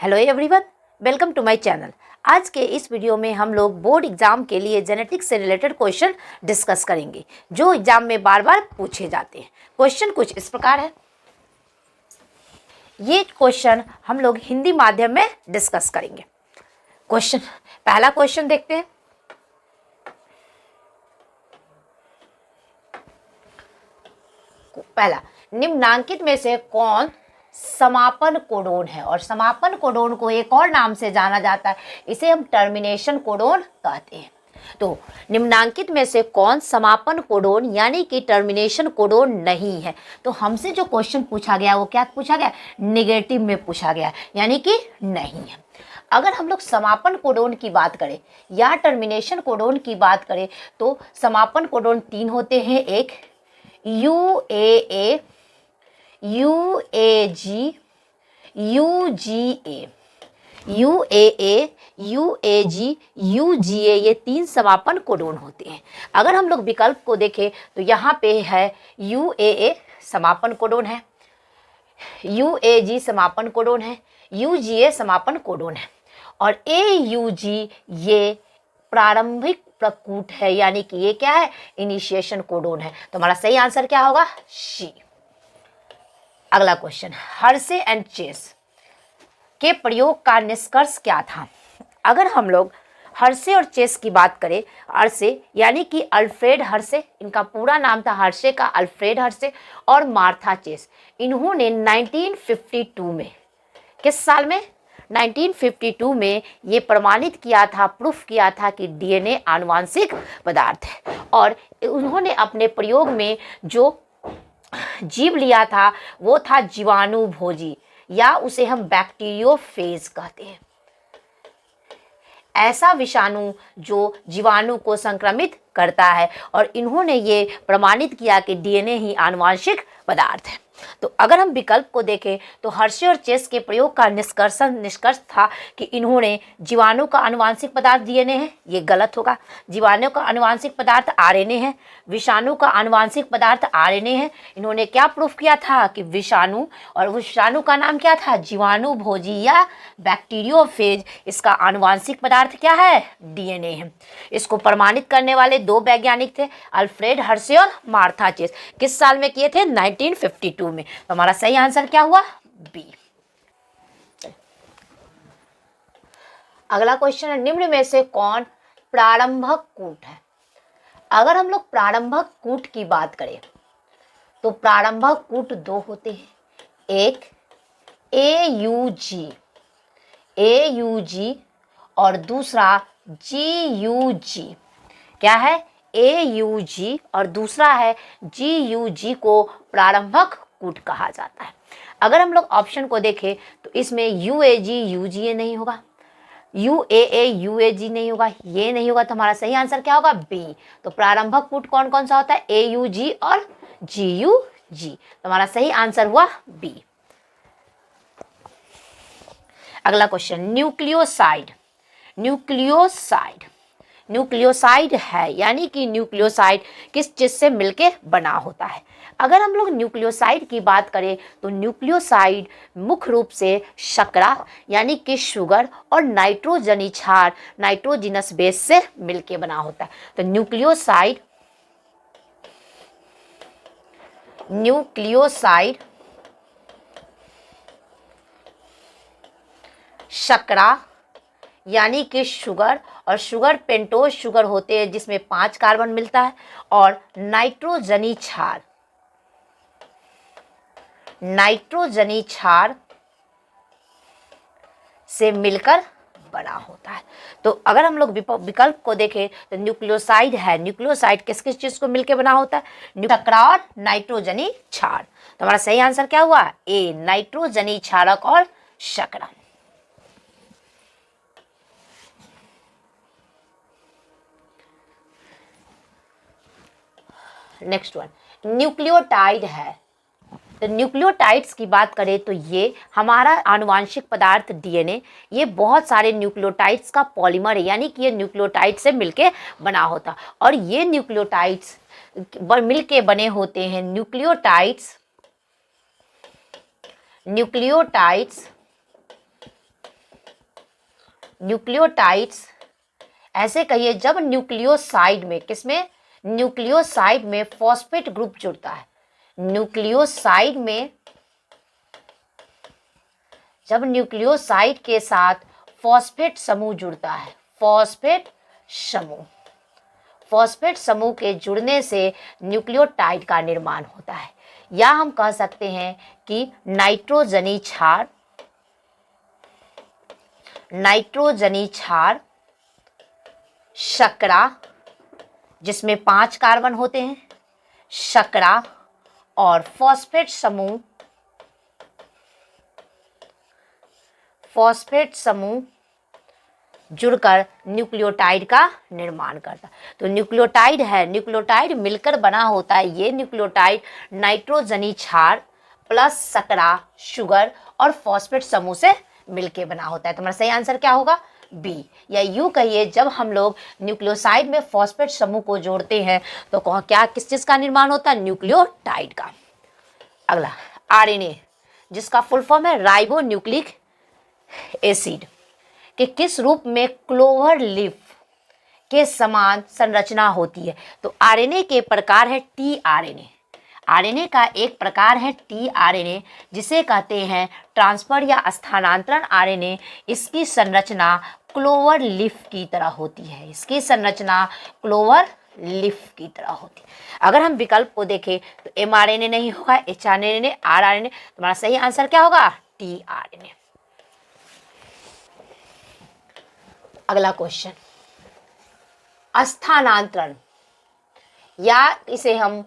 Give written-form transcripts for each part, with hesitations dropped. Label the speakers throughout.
Speaker 1: Hello everyone, welcome to my channel. आज के इस वीडियो में हम लोग बोर्ड एग्जाम के लिए जेनेटिक्स से रिलेटेड क्वेश्चन डिस्कस करेंगे जो एग्जाम में बार बार पूछे जाते हैं। क्वेश्चन कुछ इस प्रकार है। ये क्वेश्चन हम लोग हिंदी माध्यम में डिस्कस करेंगे। पहला क्वेश्चन देखते हैं। पहला, निम्नांकित में से कौन समापन कोडोन है? और समापन कोडोन को एक और नाम से जाना जाता है, इसे हम टर्मिनेशन कोडोन कहते हैं। तो निम्नांकित में से कौन समापन कोडोन यानी कि टर्मिनेशन कोडोन नहीं है? तो हमसे जो क्वेश्चन पूछा गया वो क्या पूछा गया? नेगेटिव में पूछा गया, यानी कि नहीं है। अगर हम लोग समापन कोडोन की बात करें या टर्मिनेशन कोडोन की बात करें तो समापन कोडोन 3 होते हैं। एक UAA, UAG, UGA। UAA, UAG, UGA ये 3 समापन कोडोन होते हैं। अगर हम लोग विकल्प को देखें तो यहाँ पे है UAA समापन कोडोन है, UAG समापन कोडोन है, UGA समापन कोडोन है और AUG ये प्रारंभिक प्रकूट है, यानी कि ये क्या है? इनिशिएशन कोडोन है। तो हमारा सही आंसर क्या होगा? सी। अगला क्वेश्चन, हर्शे एंड चेस के प्रयोग का निष्कर्ष क्या था? अगर हम लोग हर्शे और चेस की बात करें, हर्शे यानी कि अल्फ्रेड हर्शे, इनका पूरा नाम था हर्शे का अल्फ्रेड हर्शे, और मार्था चेस, इन्होंने 1952 में, किस साल में? 1952 में ये प्रमाणित किया था, प्रूफ किया था कि डीएनए आनुवांशिक पदार्थ है। और उन्होंने अपने प्रयोग में जो जीव लिया था वो था जीवाणुभोजी, या उसे हम बैक्टीरियोफेज कहते हैं। ऐसा विषाणु जो जीवाणु को संक्रमित करता है, और इन्होंने ये प्रमाणित किया कि डीएनए ही आनुवांशिक पदार्थ है। तो अगर हम विकल्प को देखें तो हर्शे और चेस के प्रयोग का निष्कर्ष था कि इन्होंने जीवाणु का आनुवांशिक पदार्थ डीएनए है, ये गलत होगा। जीवाणु का आनुवांशिक पदार्थ आरएनए है, विषाणु का आनुवांशिक पदार्थ आरएनए है। इन्होंने क्या प्रूफ किया था कि विषाणु, और विषाणु का नाम क्या था? जीवाणुभोजी या बैक्टीरियोफेज, इसका आनुवांशिक पदार्थ क्या है? डीएनए है। इसको प्रमाणित करने वाले 2 वैज्ञानिक थे, अल्फ्रेड हर्शे और मार्था चेस। किस साल में किए थे? 1952 में। तो हमारा सही आंसर क्या हुआ? बी। अगला क्वेश्चन है, निम्न में से कौन प्रारंभक कूट है? अगर हम लोग प्रारंभक कूट की बात करें तो प्रारंभक कूट 2 होते हैं। एक AUG और दूसरा GUG। क्या है? AUG और दूसरा है GUG को प्रारंभक कूट कहा जाता है। अगर हम लोग ऑप्शन को देखें तो इसमें UAG UGA नहीं होगा, UAA UAG नहीं होगा, ये नहीं होगा। तो हमारा सही आंसर क्या होगा? बी। तो प्रारंभक कूट कौन कौन सा होता है? AUG और GUG। तो हमारा सही आंसर हुआ बी। अगला क्वेश्चन, न्यूक्लियोसाइड है, यानी कि न्यूक्लियोसाइड किस चीज से मिलके बना होता है? अगर हम लोग न्यूक्लियोसाइड की बात करें तो न्यूक्लियोसाइड मुख्य रूप से शर्करा यानी कि शुगर और नाइट्रोजनी क्षार नाइट्रोजिनस बेस से मिलके बना होता है। तो न्यूक्लियोसाइड शर्करा यानी कि शुगर, और शुगर पेंटोज शुगर होते हैं जिसमें 5 कार्बन मिलता है, और नाइट्रोजनी क्षार से मिलकर बना होता है। तो अगर हम लोग विकल्प को देखें तो न्यूक्लियोसाइड है, न्यूक्लियोसाइड किस किस चीज को मिलकर बना होता है? शर्करा और नाइट्रोजनी क्षार। तो हमारा सही आंसर क्या हुआ? ए, नाइट्रोजनी क्षारक और शर्करा। नेक्स्ट वन, न्यूक्लियोटाइड है। तो न्यूक्लियोटाइड्स की बात करें तो ये हमारा आनुवांशिक पदार्थ डीएनए, ये बहुत सारे न्यूक्लियोटाइड्स का पॉलीमर है, यानी कि ये न्यूक्लियोटाइड से मिलके बना होता। और ये न्यूक्लियोटाइड्स मिलके बने होते हैं न्यूक्लियोटाइड्स न्यूक्लियोटाइड्स, ऐसे कहिए जब न्यूक्लियोसाइड में, किसमें, न्यूक्लियोसाइड में फॉस्फेट ग्रुप जुड़ता है, न्यूक्लियोसाइड में जब न्यूक्लियोसाइड के साथ फॉस्फेट समूह जुड़ता है, फॉस्फेट समूह के जुड़ने से न्यूक्लियोटाइड का निर्माण होता है, या हम कह सकते हैं कि नाइट्रोजनी क्षार शर्करा, जिसमें 5 कार्बन होते हैं, शर्करा और फॉस्फेट समूह जुड़कर न्यूक्लियोटाइड का निर्माण करता है। तो न्यूक्लियोटाइड है, न्यूक्लियोटाइड मिलकर बना होता है, ये न्यूक्लियोटाइड नाइट्रोजनी क्षार प्लस शर्करा, शुगर और फॉस्फेट समूह से मिलकर बना होता है। तो हमारा सही आंसर क्या होगा, बी। या यूं कहिए जब हम लोग न्यूक्लियोसाइड में फॉस्फेट समूह को जोड़ते हैं तो क्या, किस चीज का निर्माण होता है, न्यूक्लियोटाइड का। अगला आरएनए, जिसका फुल फॉर्म है राइबो न्यूक्लिक एसिड, कि किस रूप में क्लोवर लीफ के समान संरचना होती है। तो आरएनए के प्रकार है टीआरएनए, आरएनए का एक प्रकार है टीआरएनए, जिसे कहते हैं ट्रांसफर या स्थानांतरण आरएनए। इसकी संरचना क्लोवर लीफ की तरह होती है, इसकी संरचना क्लोवर लीफ की तरह होती है। अगर हम विकल्प को देखें तो एमआरएनए नहीं होगा, एचआरएनए, आरआरएनए। तुम्हारा सही आंसर क्या होगा, टीआरएनए। अगला क्वेश्चन, स्थानांतरण या इसे हम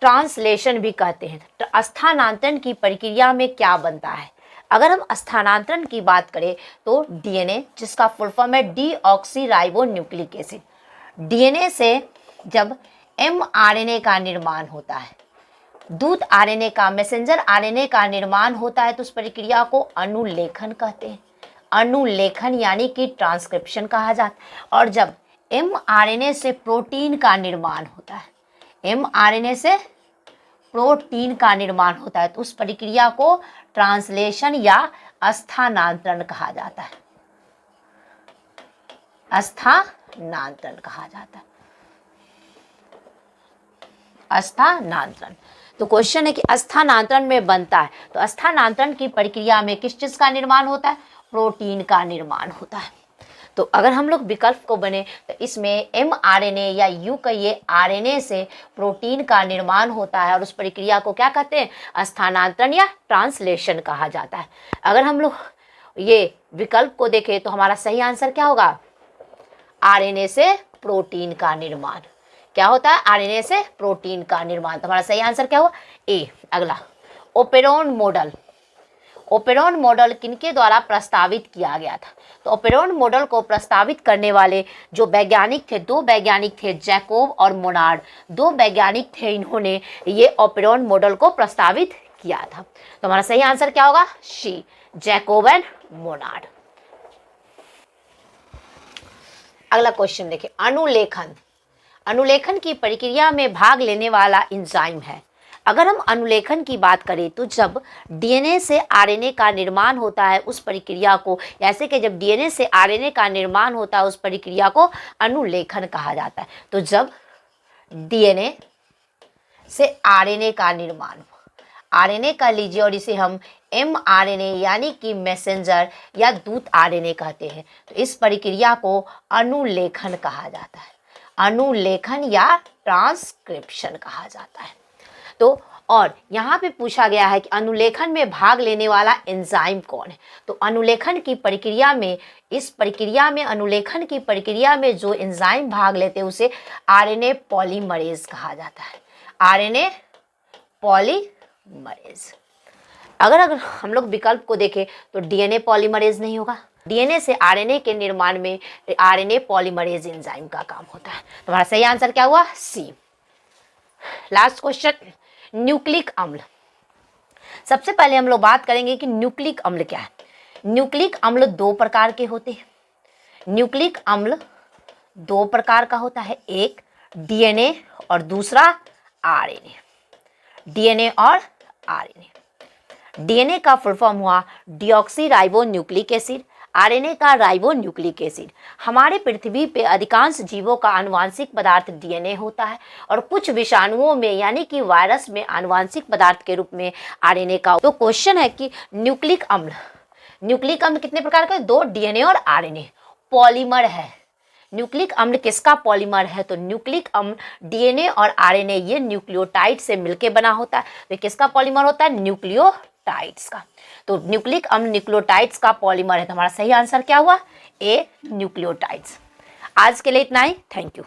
Speaker 1: ट्रांसलेशन भी कहते हैं। तो स्थानांतरण की प्रक्रिया में क्या बनता है। अगर हम स्थानांतरण की बात करें तो डीएनए, जिसका फुल फॉर्म है डीऑक्सीराइबो न्यूक्लिक एसिड, डीएनए से जब एमआरएनए का निर्माण होता है, दूत आरएनए का, मैसेंजर आरएनए का निर्माण होता है, तो उस प्रक्रिया को अनुलेखन कहते हैं। अनुलेखन यानी कि ट्रांसक्रिप्शन कहा जाता है। और जब एमआरएनए से प्रोटीन का निर्माण होता है, एमआरएनए से प्रोटीन का निर्माण होता है, तो उस प्रक्रिया को ट्रांसलेशन या स्थानांतरण कहा जाता है, स्थानांतरण कहा जाता है, स्थानांतरण। तो क्वेश्चन है कि स्थानांतरण में बनता है, तो स्थानांतरण की प्रक्रिया में किस चीज का निर्माण होता है, प्रोटीन का निर्माण होता है। तो अगर हम लोग विकल्प को बने तो इसमें एमआरएनए या यूं कहिए आरएनए से प्रोटीन का निर्माण होता है, और उस प्रक्रिया को क्या कहते हैं, स्थानांतरण या ट्रांसलेशन कहा जाता है। अगर हम लोग ये विकल्प को देखें तो हमारा सही आंसर क्या होगा, आरएनए से प्रोटीन का निर्माण। क्या होता है, आरएनए से प्रोटीन का निर्माण। तो हमारा सही आंसर क्या हुआ, ए। अगला ओपेरॉन मॉडल, ओपेरॉन मॉडल किनके द्वारा प्रस्तावित किया गया था। तो ओपेरॉन मॉडल को प्रस्तावित करने वाले जो वैज्ञानिक थे, 2 वैज्ञानिक थे, जैकोब और मोनार्ड, 2 वैज्ञानिक थे। इन्होंने ये ओपेरॉन मॉडल को प्रस्तावित किया था। तो हमारा सही आंसर क्या होगा, सी, जैकोब एंड मोनार्ड। अगला क्वेश्चन देखिए, अनुलेखन, अनुलेखन की प्रक्रिया में भाग लेने वाला एंजाइम है। अगर हम अनुलेखन की बात करें तो जब डीएनए से आरएनए का निर्माण होता है, उस प्रक्रिया को, ऐसे कि जब डीएनए से आरएनए का निर्माण होता है, उस प्रक्रिया को अनुलेखन कहा जाता है। तो जब डीएनए से आरएनए का निर्माण, आरएनए का लीजिए और इसे हम एमआरएनए यानी कि मैसेंजर या दूत आरएनए कहते हैं, तो इस प्रक्रिया को अनुलेखन कहा जाता है, अनुलेखन या ट्रांसक्रिप्शन कहा जाता है। तो और यहाँ पे पूछा गया है कि अनुलेखन में भाग लेने वाला एंजाइम कौन है। तो अनुलेखन की प्रक्रिया में, इस प्रक्रिया में, अनुलेखन की प्रक्रिया में जो एंजाइम भाग लेते हैं उसे आरएनए पॉलीमरेज कहा जाता है, आरएनए पॉलीमरेज। अगर हम लोग विकल्प को देखें तो डीएनए पॉलीमरेज नहीं होगा, डीएनए से आरएनए के निर्माण में आरएनए पॉलीमरेज एंजाइम का काम होता है। तो हमारा सही आंसर क्या हुआ, सी। लास्ट क्वेश्चन, न्यूक्लिक अम्ल। सबसे पहले हम लोग बात करेंगे कि न्यूक्लिक अम्ल क्या है। न्यूक्लिक अम्ल 2 प्रकार के होते हैं। न्यूक्लिक अम्ल 2 प्रकार का होता है, एक डीएनए और दूसरा आरएनए, डीएनए और आरएनए। डीएनए का फुल फॉर्म हुआ डीऑक्सीराइबो न्यूक्लिक एसिड, आरएनए का राइबो न्यूक्लिक एसिड। हमारे पृथ्वी पे अधिकांश जीवों का आनुवांशिक पदार्थ डीएनए होता है और कुछ विषाणुओं में यानी कि वायरस में आनुवांशिक पदार्थ के रूप में आरएनए का। तो क्वेश्चन है कि न्यूक्लिक अम्ल कितने प्रकार का? 2, डीएनए और आरएनए। पॉलीमर है, न्यूक्लिक अम्ल किसका पॉलीमर है? तो न्यूक्लिक अम्ल डीएनए और आरएनए ये न्यूक्लियोटाइड से मिलकर बना होता है। तो किसका पॉलीमर होता है? न्यूक्लियोटाइड्स का। तो न्यूक्लिक अम्ल न्यूक्लियोटाइड्स का पॉलीमर है। तो हमारा सही आंसर क्या हुआ? ए, न्यूक्लियोटाइड्स। आज के लिए इतना ही। Thank you.